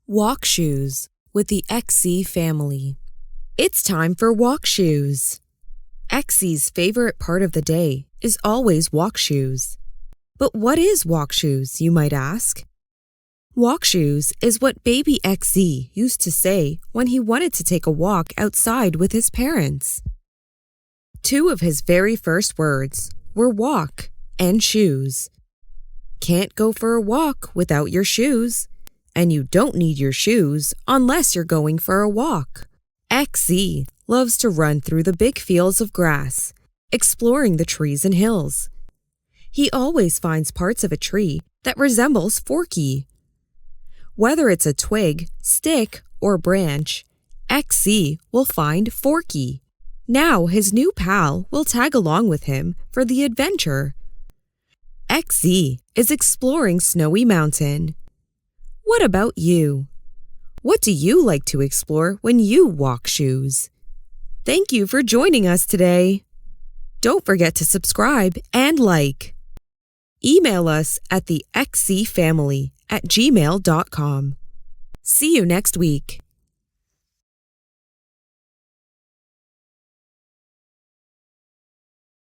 Walk shoes with the XC family. It's time for walk shoes. XC's favorite part of the day is always walk shoes. But what is walk shoes, you might ask? Walk shoes is what baby XC used to say when he wanted to take a walk outside with his parents. Two of his very first words were walk and shoes. Can't go for a walk without your shoes. And you don't need your shoes unless you're going for a walk. XC loves to run through the big fields of grass, exploring the trees and hills. He always finds parts of a tree that resembles Forky. Whether it's a twig, stick, or branch, XC will find Forky. Now his new pal will tag along with him for the adventure. XC is exploring Snowy Mountain. What about you? What do you like to explore when you walk shoes? Thank you for joining us today. Don't forget to subscribe and like. Email us at thexcfamily@gmail.com. See you next week.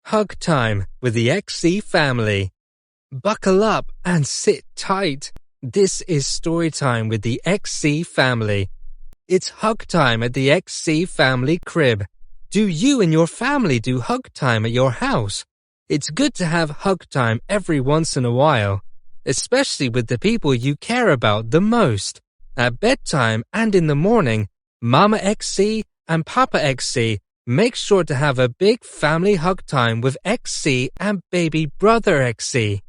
Hug time with the XC family. Buckle up and sit tight. This is Storytime with the XC family. It's hug time at the XC family crib. Do you and your family do hug time at your house? It's good to have hug time every once in a while, especially with the people you care about the most. At bedtime and in the morning, Mama XC and Papa XC make sure to have a big family hug time with XC and baby brother XC.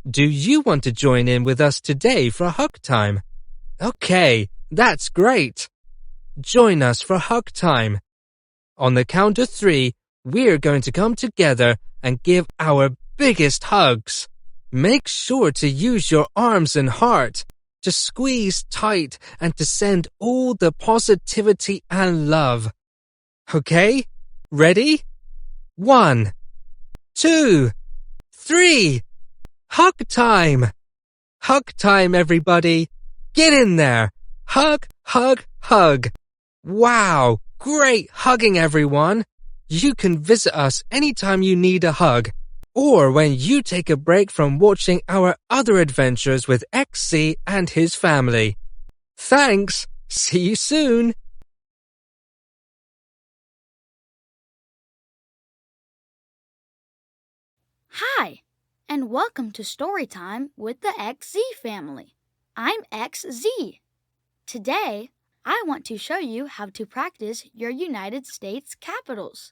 Do you want to join in with us today for hug time? Okay, that's great. Join us for hug time. On the count of 3, we're going to come together and give our biggest hugs. Make sure to use your arms and heart to squeeze tight and to send all the positivity and love. Okay, ready? 1, 2, 3. Hug time! Hug time, everybody! Get in there! Hug, hug, hug! Wow! Great hugging, everyone! You can visit us anytime you need a hug, or when you take a break from watching our other adventures with XC and his family. Thanks! See you soon! Hi! And welcome to Storytime with the XZ family. I'm XZ. Today, I want to show you how to practice your United States capitals.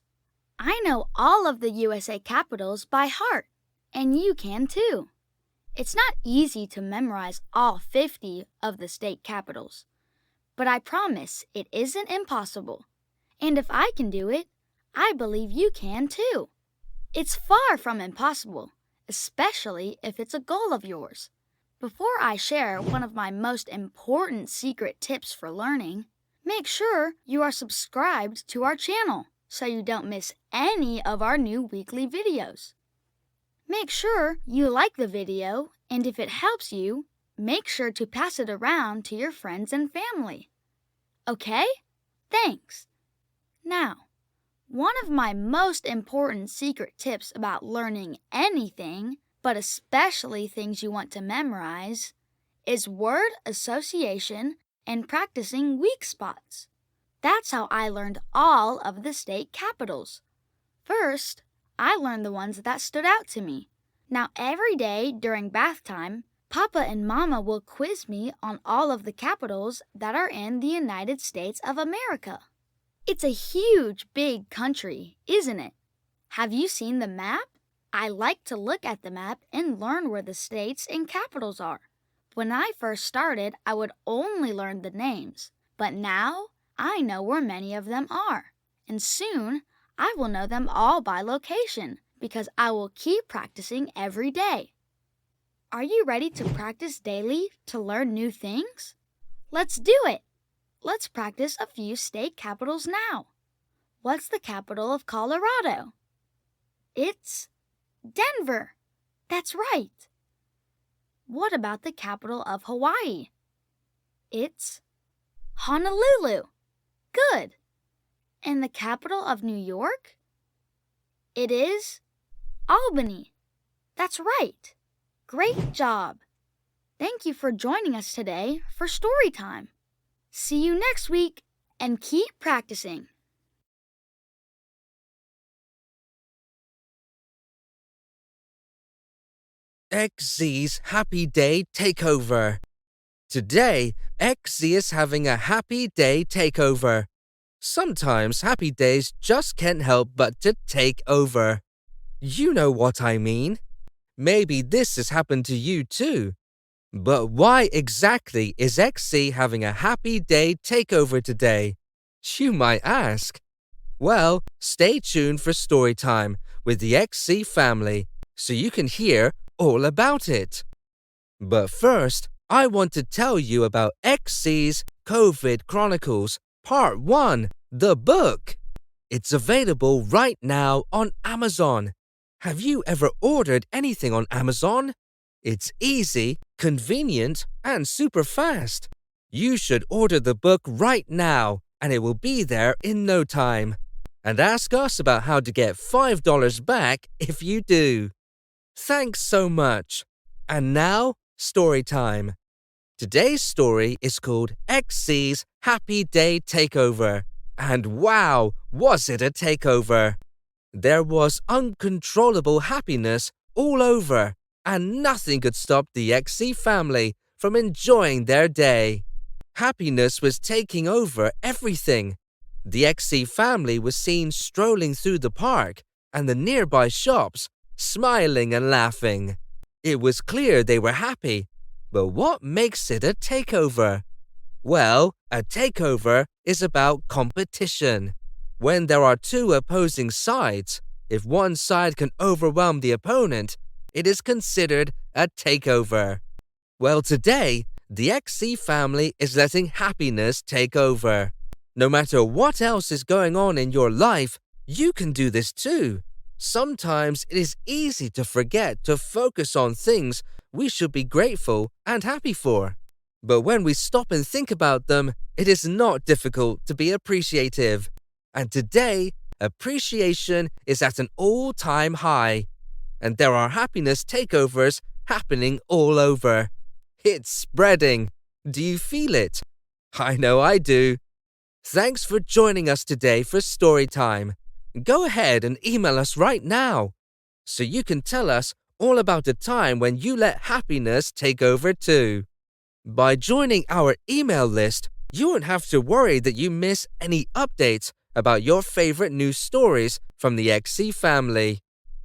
I know all of the USA capitals by heart, and you can too. It's not easy to memorize all 50 of the state capitals, but I promise it isn't impossible. And if I can do it, I believe you can too. It's far from impossible, especially if it's a goal of yours. Before I share one of my most important secret tips for learning, make sure you are subscribed to our channel so you don't miss any of our new weekly videos. Make sure you like the video, and if it helps you, make sure to pass it around to your friends and family. Okay? Thanks. Now, one of my most important secret tips about learning anything, but especially things you want to memorize, is word association and practicing weak spots. That's how I learned all of the state capitals. First, I learned the ones that stood out to me. Now every day during bath time, Papa and Mama will quiz me on all of the capitals that are in the United States of America. It's a huge, big country, isn't it? Have you seen the map? I like to look at the map and learn where the states and capitals are. When I first started, I would only learn the names, but now I know where many of them are. And soon, I will know them all by location because I will keep practicing every day. Are you ready to practice daily to learn new things? Let's do it! Let's practice a few state capitals now. What's the capital of Colorado? It's Denver. That's right. What about the capital of Hawaii? It's Honolulu. Good. And the capital of New York? It is Albany. That's right. Great job. Thank you for joining us today for Storytime. See you next week and keep practicing. XZ's Happy Day Takeover. Today, XZ is having a Happy Day Takeover. Sometimes happy days just can't help but to take over. You know what I mean. Maybe this has happened to you too. But why exactly is XZ having a Happy Day Takeover today? You might ask. Well, stay tuned for Storytime with the XZ family so you can hear all about it. But first, I want to tell you about XZ's COVID Chronicles Part 1, the book. It's available right now on Amazon. Have you ever ordered anything on Amazon? It's easy, convenient, and super fast. You should order the book right now, and it will be there in no time. And ask us about how to get $5 back if you do. Thanks so much. And now, story time. Today's story is called XZ's Happy Day Takeover. And wow, was it a takeover! There was uncontrollable happiness all over, and nothing could stop the XZ family from enjoying their day. Happiness was taking over everything. The XZ family was seen strolling through the park and the nearby shops, smiling and laughing. It was clear they were happy, but what makes it a takeover? Well, a takeover is about competition. When there are two opposing sides, if one side can overwhelm the opponent, it is considered a takeover. Well, today, the XZ family is letting happiness take over. No matter what else is going on in your life, you can do this too. Sometimes it is easy to forget to focus on things we should be grateful and happy for. But when we stop and think about them, it is not difficult to be appreciative. And today, appreciation is at an all-time high. And there are happiness takeovers happening all over. It's spreading. Do you feel it? I know I do. Thanks for joining us today for Storytime. Go ahead and email us right now so you can tell us all about a time when you let happiness take over too. By joining our email list, you won't have to worry that you miss any updates about your favorite news stories from the XZ family.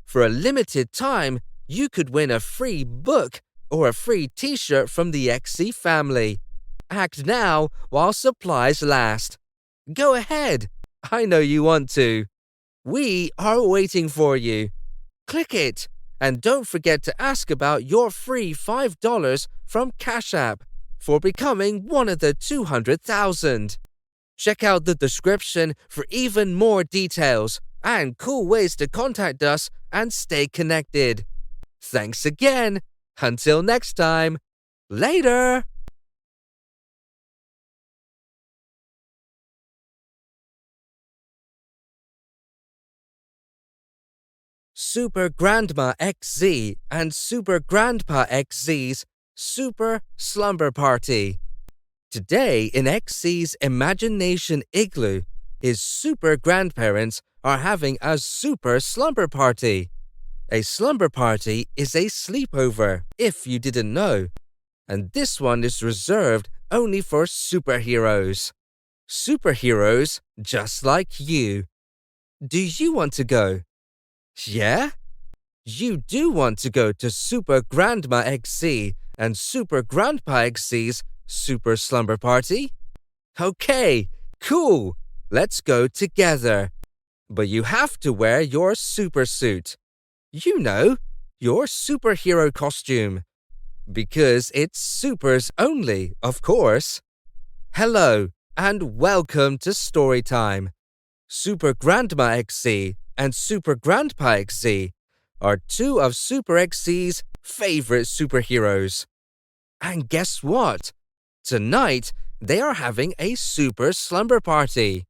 For a limited time, you could win a free book or a free t-shirt from the XZ family. Act now while supplies last. Go ahead. I know you want to. We are waiting for you. Click it. And don't forget to ask about your free $5 from Cash App for becoming one of the 200,000. Check out the description for even more details and cool ways to contact us and stay connected. Thanks again. Until next time. Later. Super Grandma XZ and Super Grandpa XZ's Super Slumber Party. Today in XZ's Imagination Igloo, his super grandparents are having a super slumber party. A slumber party is a sleepover, if you didn't know. And this one is reserved only for superheroes. Superheroes just like you. Do you want to go? Yeah? You do want to go to Super Grandma XZ and Super Grandpa XZ's Super Slumber Party? Okay, cool. Let's go together. But you have to wear your super suit. You know, your superhero costume. Because it's supers only, of course. Hello, and welcome to Storytime. Super Grandma XZ and Super Grandpa XZ are two of Super XZ's favorite superheroes. And guess what? Tonight, They are having a super slumber party.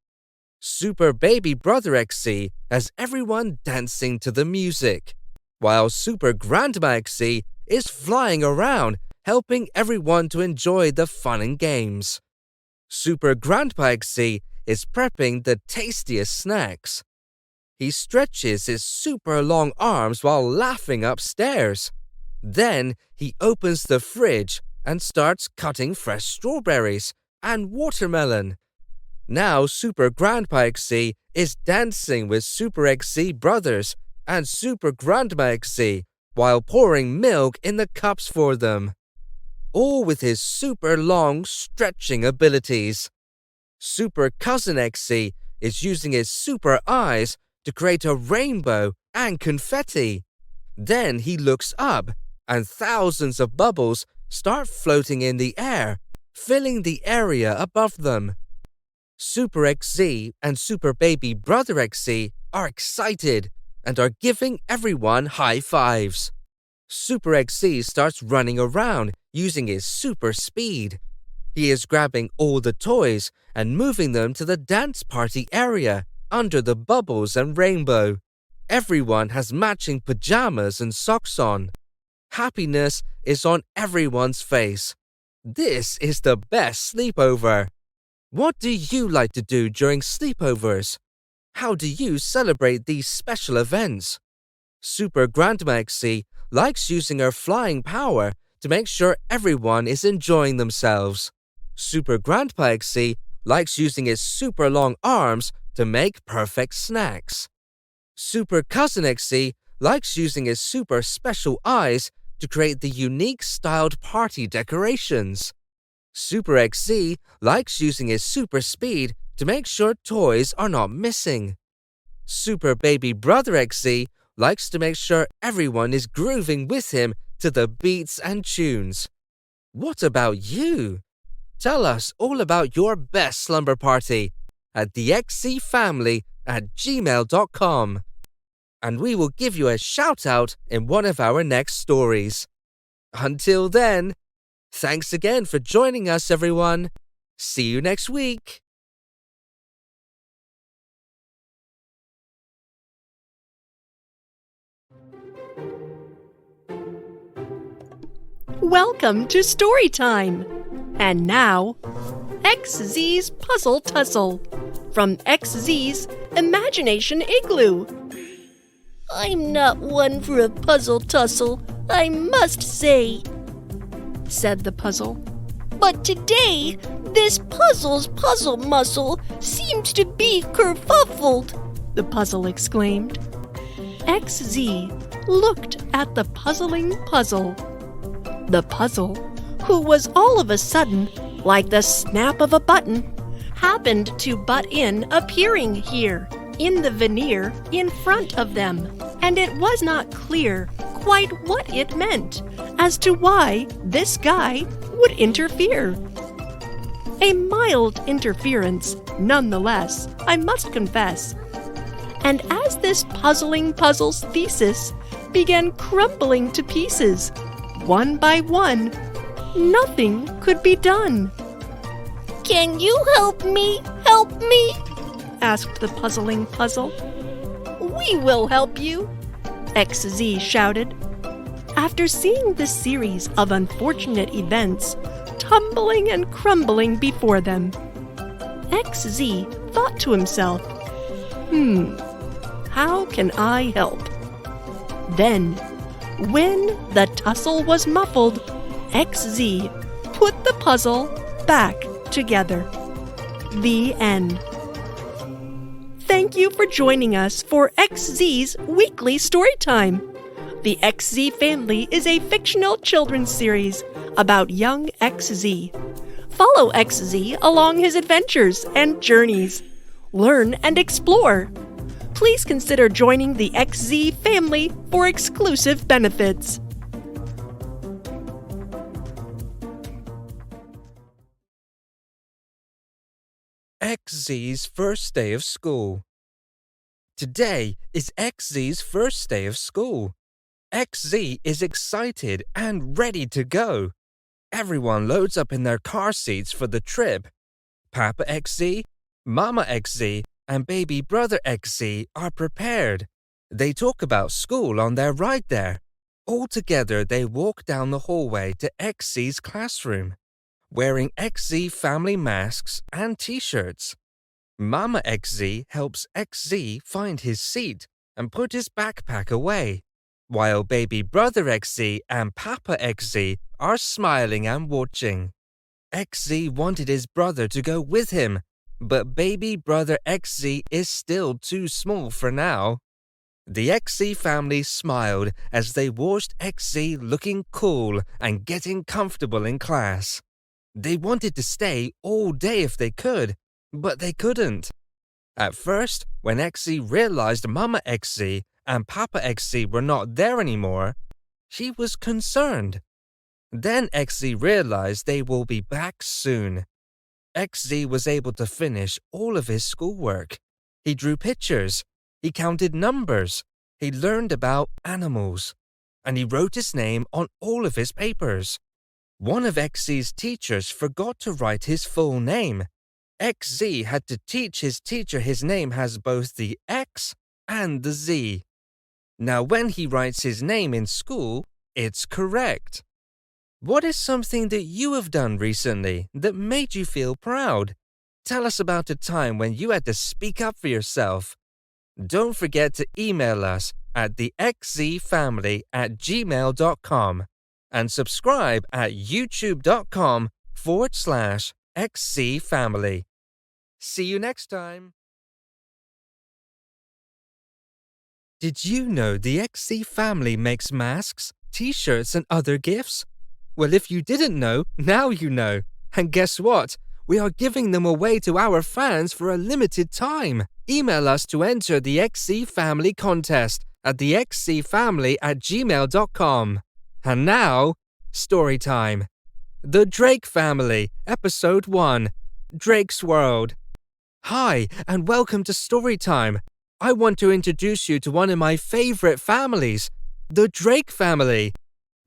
Super baby brother XC has everyone dancing to the music, while super grandma XC is flying around helping everyone to enjoy the fun and games. Super grandpa XC is prepping the tastiest snacks. He stretches his super long arms while laughing upstairs. Then he opens the fridge and starts cutting fresh strawberries and watermelon. Now Super Grandpa XC is dancing with Super XC brothers and Super Grandma XC while pouring milk in the cups for them, all with his super long stretching abilities. Super Cousin XC is using his super eyes to create a rainbow and confetti. Then he looks up and thousands of bubbles start floating in the air, filling the area above them. Super XZ and Super Baby Brother XC are excited and are giving everyone high fives. Super XZ starts running around using his super speed. He is grabbing all the toys and moving them to the dance party area under the bubbles and rainbow. Everyone has matching pajamas and socks on. Happiness is on everyone's face. This is the best sleepover. What do you like to do during sleepovers? How do you celebrate these special events? Super Grandma XC likes using her flying power to make sure everyone is enjoying themselves. Super Grandpa XC likes using his super long arms to make perfect snacks. Super Cousin XC likes using his super special eyes to create the unique styled party decorations. Super XZ likes using his super speed to make sure toys are not missing. Super Baby Brother XZ likes to make sure everyone is grooving with him to the beats and tunes. What about you? Tell us all about your best slumber party at thexcfamily@gmail.com, and we will give you a shout out in one of our next stories. Until then, thanks again for joining us, everyone. See you next week. Welcome to Storytime. And now, XZ's Puzzle Tussle from XZ's Imagination Igloo. I'm not one for a puzzle tussle, I must say, said the puzzle. But today, this puzzle's puzzle muscle seems to be kerfuffled, the puzzle exclaimed. XZ looked at the puzzling puzzle. The puzzle, who was all of a sudden, like the snap of a button, happened to butt in appearing here, in the veneer in front of them, and it was not clear quite what it meant as to why this guy would interfere. A mild interference, nonetheless, I must confess. And as this puzzling puzzle's thesis began crumbling to pieces, one by one, nothing could be done. Can you help me? Help me? Asked the puzzling puzzle. We will help you, XZ shouted. After seeing this series of unfortunate events tumbling and crumbling before them, XZ thought to himself, how can I help? Then, when the tussle was muffled, XZ put the puzzle back together. The end. Thank you for joining us for XZ's Weekly Storytime. The XZ Family is a fictional children's series about young XZ. Follow XZ along his adventures and journeys. Learn and explore. Please consider joining the XZ Family for exclusive benefits. XZ's first day of school. Today is XZ's first day of school. XZ is excited and ready to go. Everyone loads up in their car seats for the trip. Papa XZ, Mama XZ, and baby brother XZ are prepared. They talk about school on their ride there. All together, they walk down the hallway to XZ's classroom, wearing XZ family masks and t-shirts. Mama XZ helps XZ find his seat and put his backpack away, while baby brother XZ and Papa XZ are smiling and watching. XZ wanted his brother to go with him, but baby brother XZ is still too small for now. The XZ family smiled as they watched XZ looking cool and getting comfortable in class. They wanted to stay all day if they could, but they couldn't. At first, when XZ realized Mama XZ and Papa XZ were not there anymore, she was concerned. Then XZ realized they will be back soon. XZ was able to finish all of his schoolwork. He drew pictures, he counted numbers, he learned about animals, and he wrote his name on all of his papers. One of XZ's teachers forgot to write his full name. XZ had to teach his teacher his name has both the X and the Z. Now when he writes his name in school, it's correct. What is something that you have done recently that made you feel proud? Tell us about a time when you had to speak up for yourself. Don't forget to email us at thexzfamily@gmail.com and subscribe at youtube.com/xzfamily. See you next time. Did you know the XZ family makes masks, t-shirts, and other gifts? Well, if you didn't know, now you know. And guess what? We are giving them away to our fans for a limited time. Email us to enter the XZ Family contest at thexzfamily@gmail.com. And now, Storytime. The Jrake Family, Episode 1, Jrake's World. Hi, and welcome to Storytime. I want to introduce you to one of my favorite families, the Jrake family.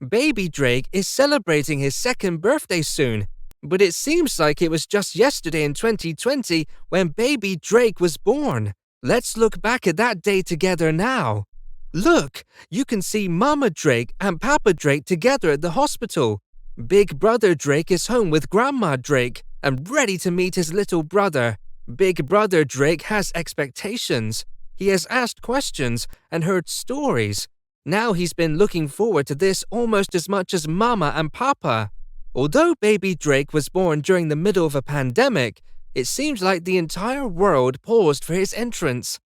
Baby Jrake is celebrating his second birthday soon, but it seems like it was just yesterday in 2020 when baby Jrake was born. Let's look back at that day together now. Look, you can see Mama Jrake and Papa Jrake together at the hospital. Big brother Jrake is home with Grandma Jrake and ready to meet his little brother. Big brother Jrake has expectations. He has asked questions and heard stories. Now he's been looking forward to this almost as much as Mama and Papa. Although baby Jrake was born during the middle of a pandemic, it seems like the entire world paused for his entrance.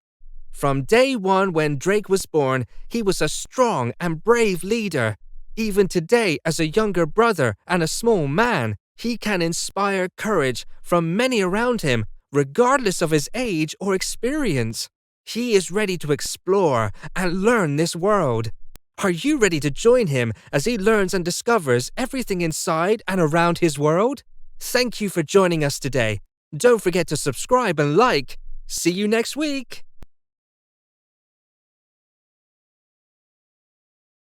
From day one when Jrake was born, he was a strong and brave leader. Even today, as a younger brother and a small man, he can inspire courage from many around him, regardless of his age or experience. He is ready to explore and learn this world. Are you ready to join him as he learns and discovers everything inside and around his world? Thank you for joining us today. Don't forget to subscribe and like. See you next week.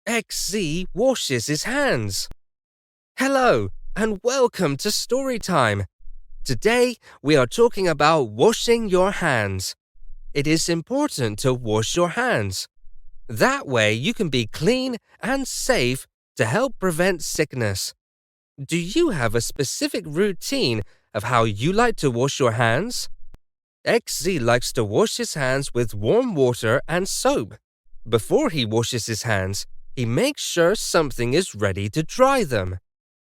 XZ washes his hands. Hello, and welcome to Storytime. Today, we are talking about washing your hands. It is important to wash your hands. That way you can be clean and safe to help prevent sickness. Do you have a specific routine of how you like to wash your hands? XZ likes to wash his hands with warm water and soap. Before he washes his hands, he makes sure something is ready to dry them.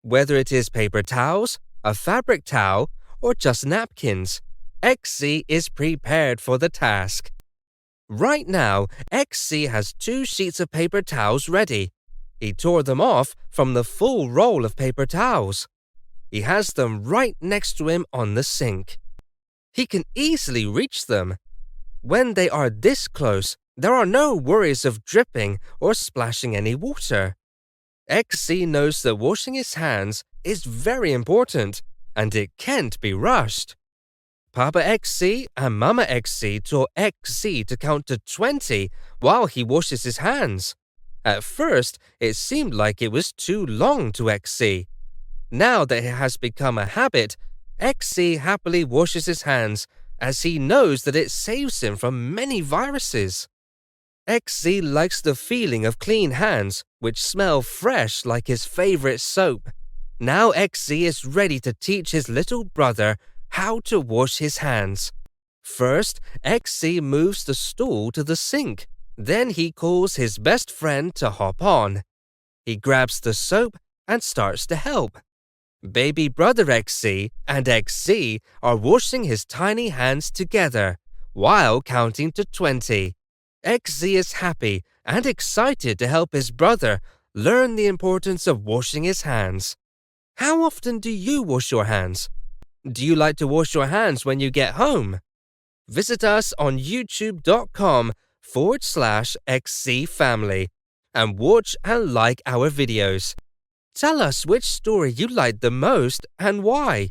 Whether it is paper towels, a fabric towel, or just napkins, XZ is prepared for the task. Right now, XZ has 2 sheets of paper towels ready. He tore them off from the full roll of paper towels. He has them right next to him on the sink. He can easily reach them. When they are this close, there are no worries of dripping or splashing any water. XZ knows that washing his hands is very important and it can't be rushed. Papa XZ and Mama XZ taught XZ to count to 20 while he washes his hands. At first, it seemed like it was too long to XZ. Now that it has become a habit, XZ happily washes his hands as he knows that it saves him from many viruses. XZ likes the feeling of clean hands, which smell fresh like his favorite soap. Now XZ is ready to teach his little brother how to wash his hands. First, XZ moves the stool to the sink. Then he calls his best friend to hop on. He grabs the soap and starts to help. Baby brother XZ and XZ are washing his tiny hands together while counting to 20. XZ is happy and excited to help his brother learn the importance of washing his hands. How often do you wash your hands? Do you like to wash your hands when you get home? Visit us on youtube.com/XZ Family and watch and like our videos. Tell us which story you liked the most and why.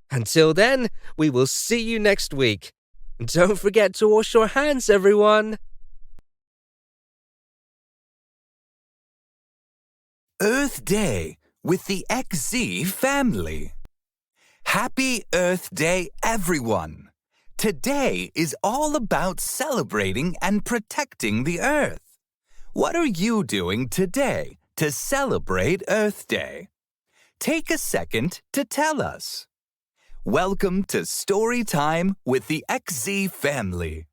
Until then, we will see you next week. Don't forget to wash your hands, everyone. Earth Day with the XZ family. Happy Earth Day, everyone! Today is all about celebrating and protecting the Earth. What are you doing today to celebrate Earth Day? Take a second to tell us. Welcome to Storytime with the XZ family.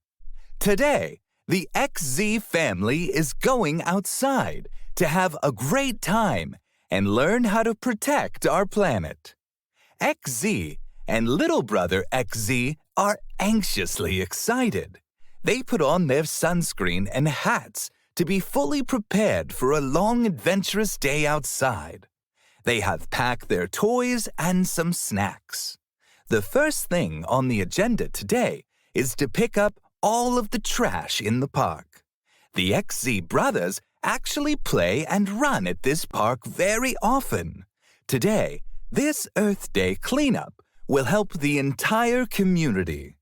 Today, the XZ family is going outside to have a great time and learn how to protect our planet. XZ and little brother XZ are anxiously excited. They put on their sunscreen and hats to be fully prepared for a long, adventurous day outside. They have packed their toys and some snacks. The first thing on the agenda today is to pick up all of the trash in the park. The XZ brothers actually play and run at this park very often. Today, this Earth Day cleanup will help the entire community.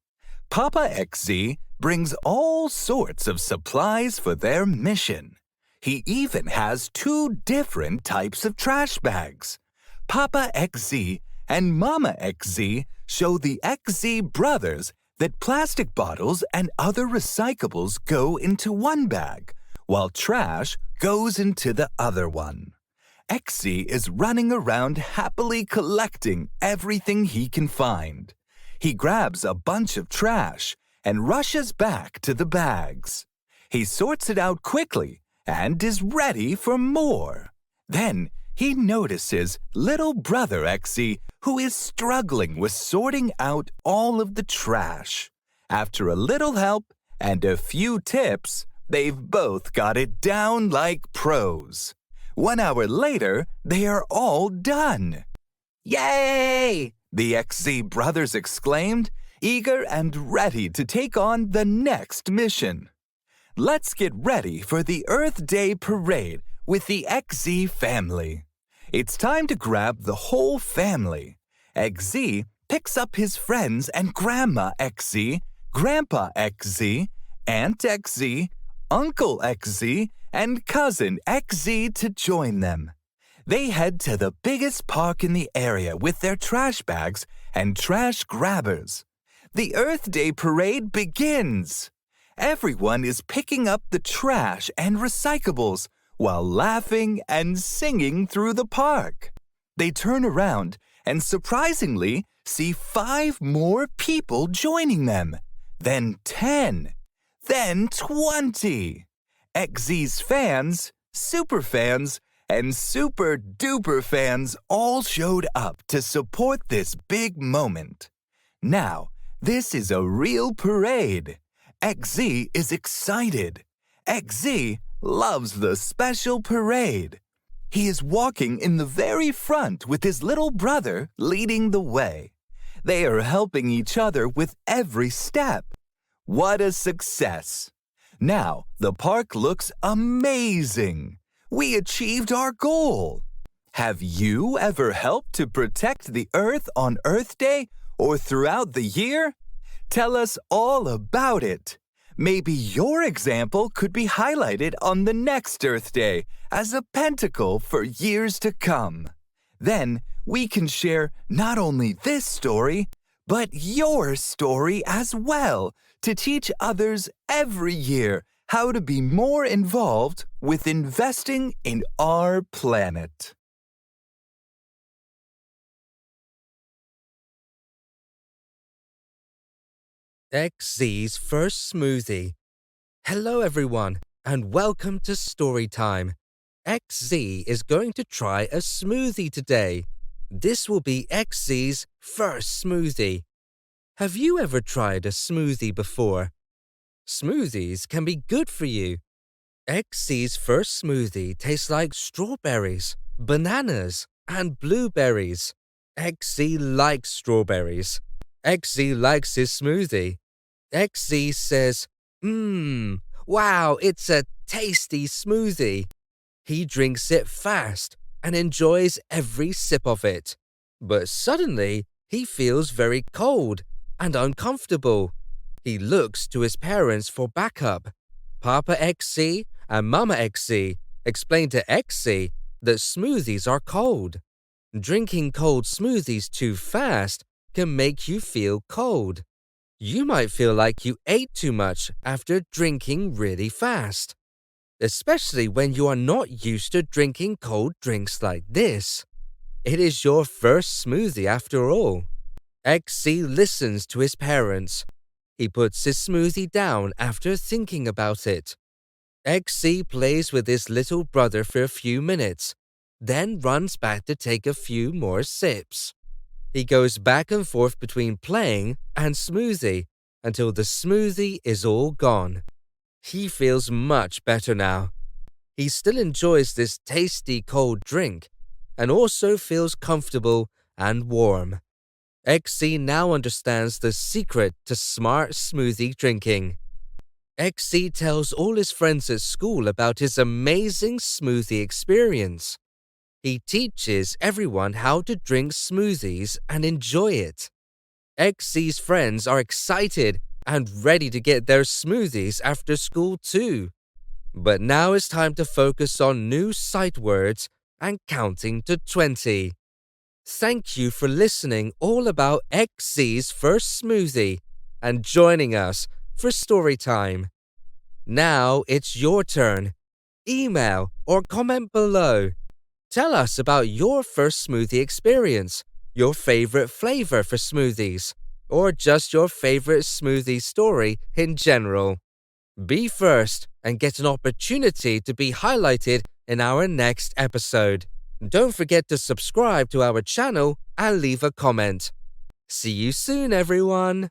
Papa XZ brings all sorts of supplies for their mission. He even has 2 different types of trash bags. Papa XZ and Mama XZ show the XZ brothers that plastic bottles and other recyclables go into one bag, while trash goes into the other one. XZ is running around happily collecting everything he can find. He grabs a bunch of trash and rushes back to the bags. He sorts it out quickly and is ready for more. Then he notices little brother XZ, who is struggling with sorting out all of the trash. After a little help and a few tips, they've both got it down like pros. 1 hour later, they are all done. Yay! The XZ brothers exclaimed, eager and ready to take on the next mission. Let's get ready for the Earth Day parade with the XZ family. It's time to grab the whole family. XZ picks up his friends and Grandma XZ, Grandpa XZ, Aunt XZ, Uncle XZ, and Cousin XZ to join them. They head to the biggest park in the area with their trash bags and trash grabbers. The Earth Day parade begins. Everyone is picking up the trash and recyclables while laughing and singing through the park. They turn around and surprisingly see 5 more people joining them, then 10, then 20. XZ's fans, super fans, and super duper fans all showed up to support this big moment. Now, this is a real parade. XZ is excited. XZ loves the special parade. He is walking in the very front with his little brother leading the way. They are helping each other with every step. What a success! Now, the park looks amazing. We achieved our goal. Have you ever helped to protect the Earth on Earth Day or throughout the year? Tell us all about it. Maybe your example could be highlighted on the next Earth Day as a pentacle for years to come. Then we can share not only this story, but your story as well to teach others every year how to be more involved with investing in our planet. XZ's first smoothie. Hello everyone, and welcome to Storytime. XZ is going to try a smoothie today. This will be XZ's first smoothie. Have you ever tried a smoothie before? Smoothies can be good for you. XZ's first smoothie tastes like strawberries, bananas, and blueberries. XZ likes strawberries. XZ likes his smoothie. XZ says, wow, it's a tasty smoothie. He drinks it fast and enjoys every sip of it. But suddenly, he feels very cold and uncomfortable. He looks to his parents for backup. Papa XZ and Mama XZ explain to XZ that smoothies are cold. Drinking cold smoothies too fast can make you feel cold. You might feel like you ate too much after drinking really fast, especially when you are not used to drinking cold drinks like this. It is your first smoothie after all. XZ listens to his parents. He puts his smoothie down after thinking about it. XZ plays with his little brother for a few minutes, then runs back to take a few more sips. He goes back and forth between playing and smoothie until the smoothie is all gone. He feels much better now. He still enjoys this tasty cold drink and also feels comfortable and warm. XZ now understands the secret to smart smoothie drinking. XZ tells all his friends at school about his amazing smoothie experience. He teaches everyone how to drink smoothies and enjoy it. XZ's friends are excited and ready to get their smoothies after school too. But now it's time to focus on new sight words and counting to 20. Thank you for listening all about XZ's first smoothie and joining us for Storytime. Now it's your turn. Email or comment below. Tell us about your first smoothie experience, your favorite flavor for smoothies, or just your favorite smoothie story in general. Be first and get an opportunity to be highlighted in our next episode. Don't forget to subscribe to our channel and leave a comment. See you soon, everyone!